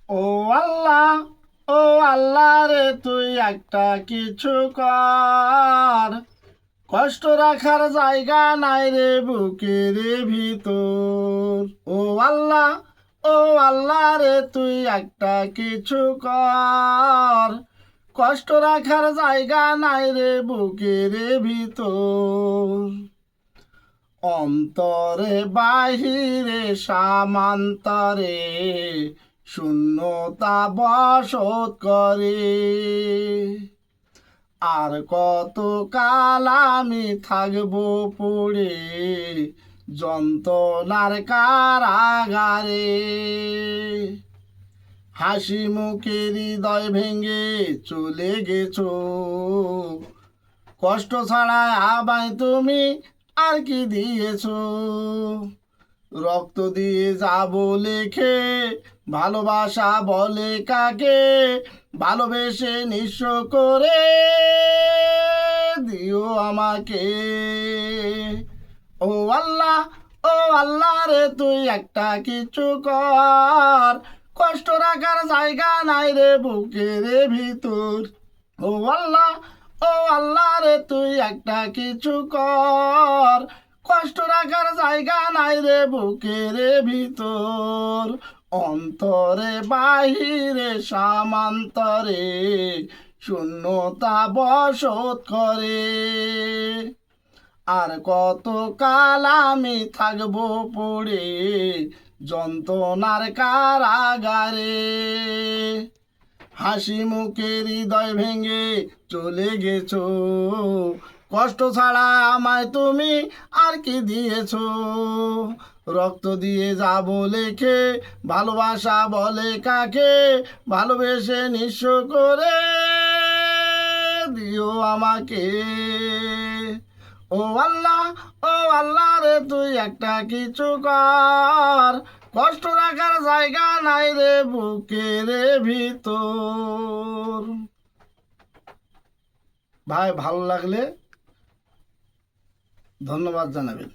ও আল্লাহ, ও আল্লাহ রে, তুই একটা কিছু কর। কষ্ট রাখার জায়গা নাই রে বুকের ভিতর। ও আল্লাহ, ও আল্লাহ রে, তুই একটা কিছু কর। কষ্ট রাখার জায়গা নাই রে বুকের ভিতর। অন্তরে বাহিরে সামান্তরে শূন্যতা বসত করে। আর কত কাল আমি থাকবো পড়ে যন্ত্রণার কারাগারে। হাসি মুখে হৃদয় ভেঙে চলে গেছো, কষ্ট ছাড়া আমায় তুমি আর কি দিয়েছো। রক্ত দিয়ে যাব লেখে, ভালোবাসা বলে কাকে, ভালোবেসে নিঃস্ব করে দিও আমাকে। ও আল্লাহ, ও আল্লাহ রে, তুই একটা কিছু কর। কষ্ট রাখার জায়গা নাই রে বুকের ভিতর। ও আল্লাহ, ও আল্লাহ রে, তুই একটা কিছু কর। কষ্ট রাখার জায়গা নাই রে বুকের ভিতর। অন্তরে বাহিরে সামান্তরে শূন্যতা বসত করে। আর কত কাল আমি থাকবো পড়ে যন্ত্রণার কারাগারে। হাসি মুখে হৃদয় ভেঙে চলে গেছো, কষ্ট ছাড়া আমায় তুমি আর কি দিয়েছো। রক্ত দিয়ে যাব লেখে, ভালোবাসা বলে কাকে, ভালোবেসে নিঃস্ব করে দিও আমাকে। ও আল্লাহ, ও আল্লাহ রে, তুই একটা কিছু কর। কষ্ট রাখার জায়গা নাই রে বুকের ভিতর। ভাই, ভালো লাগলে ধন্যবাদ জানাবেন।